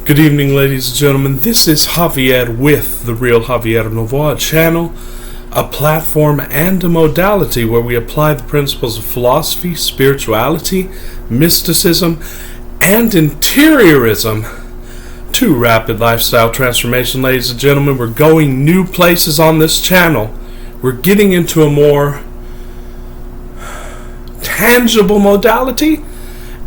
Good evening, ladies and gentlemen. This is Javier with The Real Javier Novoa, a channel, a platform, and a modality where we apply the principles of philosophy, spirituality, mysticism, and interiorism to rapid lifestyle transformation. Ladies and gentlemen, we're going new places on this channel. We're getting into a more tangible modality,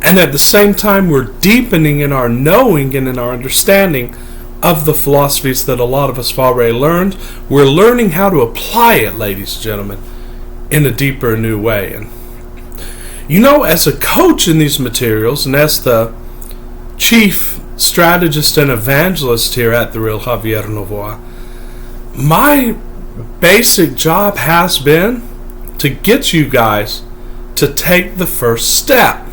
and at the same time we're deepening in our knowing and in our understanding of the philosophies that a lot of us have already learned. We're learning how to apply it, ladies and gentlemen, in a deeper, new way. And as a coach in these materials, and as the chief strategist and evangelist here at The Real Javier Novoa, my basic job has been to get you guys to take the first step.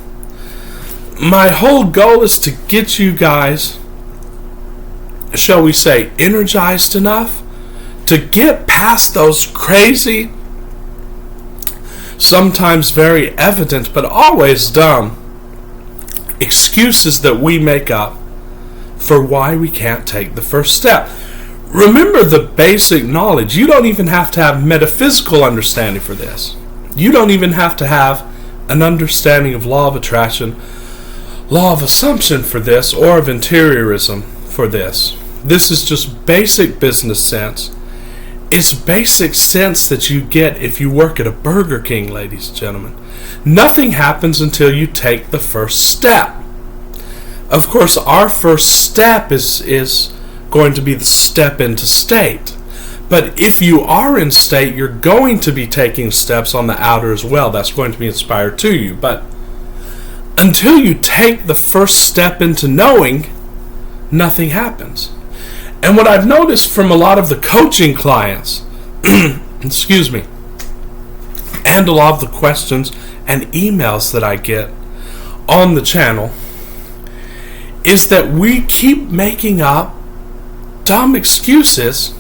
My whole goal is to get you guys, shall we say, energized enough to get past those crazy, sometimes very evident, but always dumb excuses that we make up for why we can't take the first step. Remember the basic knowledge. You don't even have to have metaphysical understanding for this. You don't even have to have an understanding of law of attraction, law of assumption for this, or of interiorism for this. This is just basic business sense. It's basic sense that you get if you work at a Burger King, ladies and gentlemen. Nothing happens until you take the first step. Of course, our first step is going to be the step into state. But if you are in state, you're going to be taking steps on the outer as well. That's going to be inspired to you. But until you take the first step into knowing, nothing happens. And what I've noticed from a lot of the coaching clients, excuse me, and a lot of the questions and emails that I get on the channel, is that we keep making up dumb excuses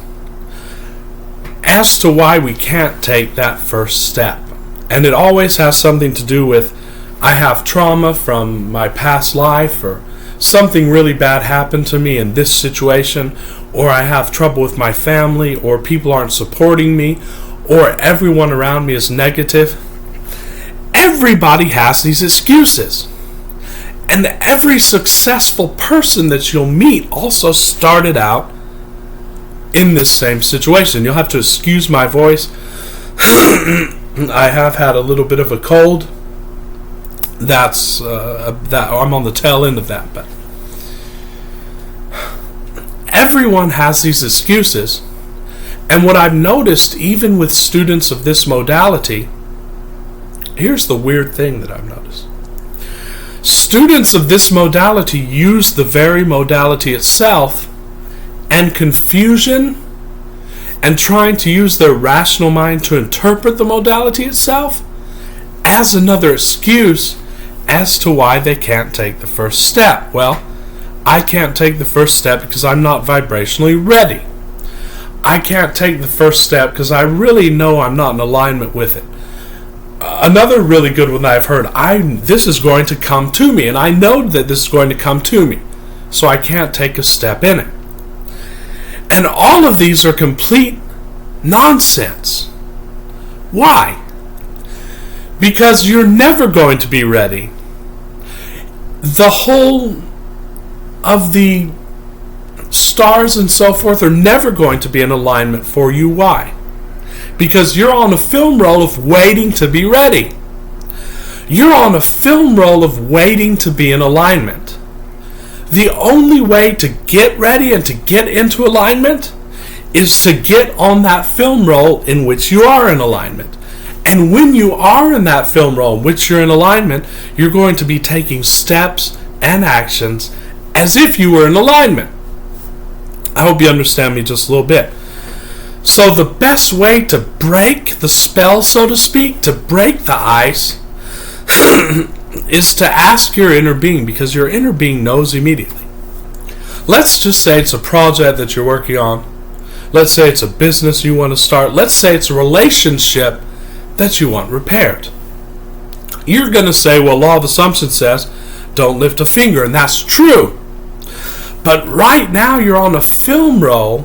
as to why we can't take that first step. And it always has something to do with, I have trauma from my past life, or something really bad happened to me in this situation, or I have trouble with my family, or people aren't supporting me, or everyone around me is negative. Everybody has these excuses. And every successful person that you'll meet also started out in this same situation. You'll have to excuse my voice. I have had a little bit of a cold. That I'm on the tail end of that, but everyone has these excuses. And what I've noticed, even with students of this modality, here's the weird thing that I've noticed. Students of this modality use the very modality itself, and confusion and trying to use their rational mind to interpret the modality itself as another excuse as to why they can't take the first step. Well, I can't take the first step because I'm not vibrationally ready. I can't take the first step because I really know I'm not in alignment with it. Another really good one that I've heard, this is going to come to me, and I know that this is going to come to me, so I can't take a step in it. And all of these are complete nonsense. Why? Because you're never going to be ready. The whole of the stars and so forth are never going to be in alignment for you. Why? Because you're on a film roll of waiting to be ready. You're on a film roll of waiting to be in alignment. The only way to get ready and to get into alignment is to get on that film roll in which you are in alignment. And when you are in that film roll in which you're in alignment, you're going to be taking steps and actions as if you were in alignment. I hope you understand me just a little bit. So the best way to break the spell, so to speak, to break the ice, is to ask your inner being, because your inner being knows immediately. Let's just say it's a project that you're working on. Let's say it's a business you want to start. Let's say it's a relationship that you want repaired. You're going to say, well, law of assumption says, don't lift a finger, and that's true. But right now you're on a film roll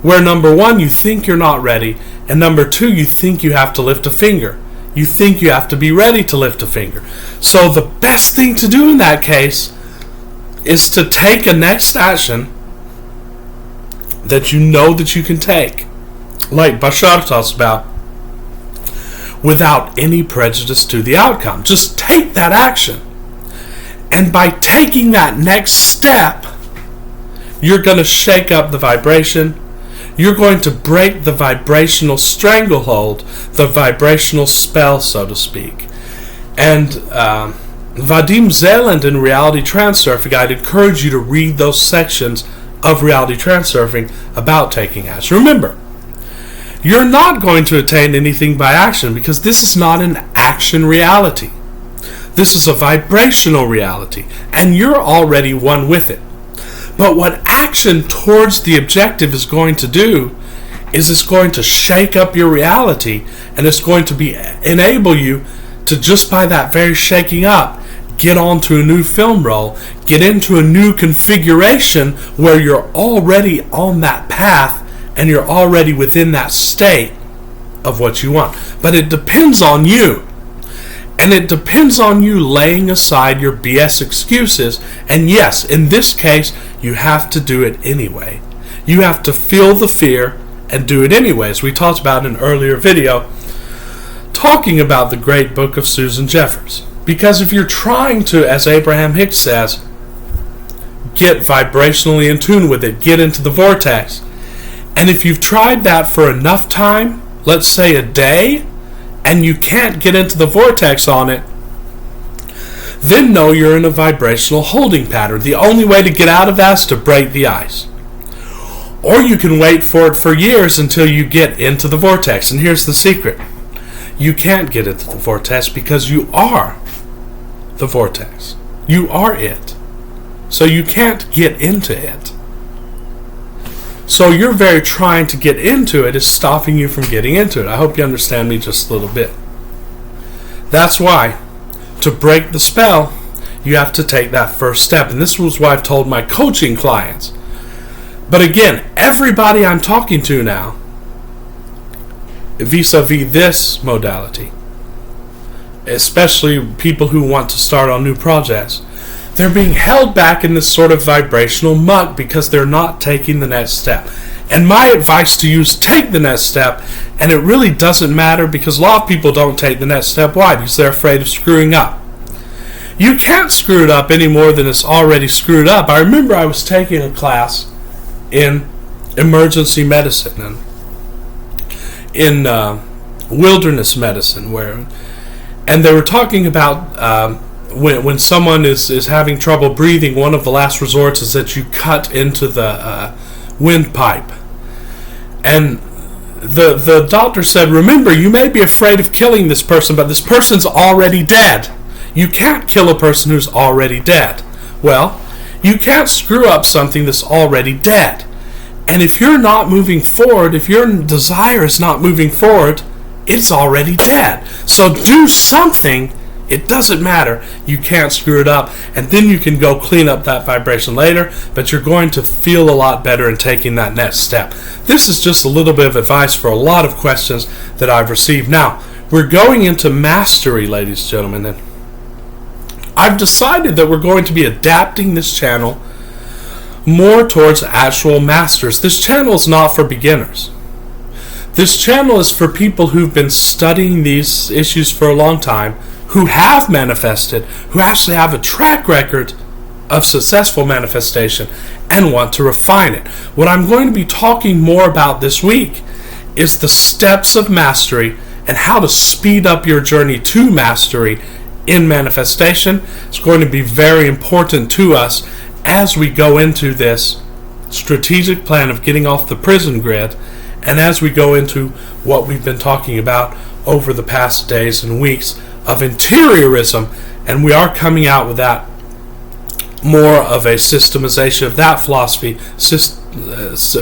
where, number one, you think you're not ready, and number two, you think you have to lift a finger. You think you have to be ready to lift a finger. So the best thing to do in that case is to take a next action that you know that you can take, like Bashar talks about, without any prejudice to the outcome. Just take that action. And by taking that next step, you're going to shake up the vibration. You're going to break the vibrational stranglehold, the vibrational spell, so to speak. And Vadim Zeland in Reality Transurfing, I'd encourage you to read those sections of Reality Transurfing about taking action. Remember, you're not going to attain anything by action, because this is not an action reality. This is a vibrational reality, and you're already one with it. But what action towards the objective is going to do is it's going to shake up your reality, and it's going to enable you to, just by that very shaking up, get onto a new film roll, get into a new configuration where you're already on that path and you're already within that state of what you want. But it depends on you. And it depends on you laying aside your BS excuses. And yes, in this case, you have to do it anyway. You have to feel the fear and do it anyway, as we talked about in an earlier video, talking about the great book of Susan Jeffers. Because if you're trying to, as Abraham Hicks says, get vibrationally in tune with it, get into the vortex, and if you've tried that for enough time, let's say a day, and you can't get into the vortex on it, then know you're in a vibrational holding pattern. The only way to get out of that is to break the ice. Or you can wait for it for years until you get into the vortex. And here's the secret. You can't get into the vortex because you are the vortex. You are it. So you can't get into it. So your very trying to get into it is stopping you from getting into it. I hope you understand me just a little bit. That's why, to break the spell, you have to take that first step. And this was what I've told my coaching clients. But again, everybody I'm talking to now, vis-a-vis this modality, especially people who want to start on new projects, they're being held back in this sort of vibrational muck because they're not taking the next step. And my advice to you is take the next step, and it really doesn't matter because a lot of people don't take the next step. Why? Because they're afraid of screwing up. You can't screw it up any more than it's already screwed up. I remember I was taking a class in emergency medicine and in wilderness medicine, and they were talking about when someone is having trouble breathing, one of the last resorts is that you cut into the windpipe. And the doctor said, remember, you may be afraid of killing this person, but this person's already dead. You can't kill a person who's already dead. Well, you can't screw up something that's already dead. And if you're not moving forward, if your desire is not moving forward, it's already dead. So do something. It doesn't matter. You can't screw it up. And then you can go clean up that vibration later, but you're going to feel a lot better in taking that next step. This is just a little bit of advice for a lot of questions that I've received. Now, we're going into mastery, ladies and gentlemen. And I've decided that we're going to be adapting this channel more towards actual masters. This channel is not for beginners. This channel is for people who've been studying these issues for a long time, who have manifested, who actually have a track record of successful manifestation and want to refine it. What I'm going to be talking more about this week is the steps of mastery and how to speed up your journey to mastery in manifestation. It's going to be very important to us as we go into this strategic plan of getting off the prison grid, and as we go into what we've been talking about over the past days and weeks of interiorism, and we are coming out with that more of a systemization of that philosophy,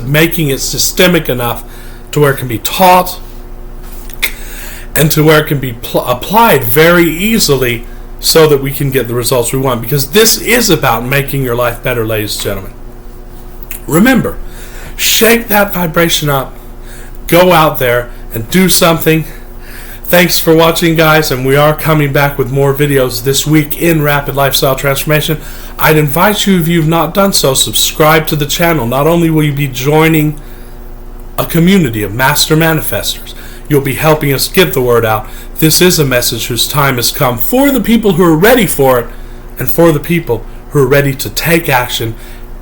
making it systemic enough to where it can be taught and to where it can be applied very easily so that we can get the results we want, because this is about making your life better, ladies and gentlemen. Remember, shake that vibration up. Go out there and do something. Thanks for watching, guys, and we are coming back with more videos this week in Rapid Lifestyle Transformation. I'd invite you, if you've not done so, subscribe to the channel. Not only will you be joining a community of master manifestors, you'll be helping us get the word out. This is a message whose time has come for the people who are ready for it, and for the people who are ready to take action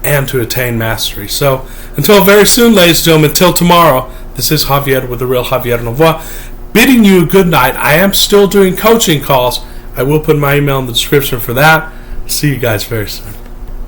and to attain mastery. So, until very soon, ladies and gentlemen, till tomorrow, this is Javier with the Real Javier Novoa, bidding you a good night. I am still doing coaching calls. I will put my email in the description for that. See you guys very soon.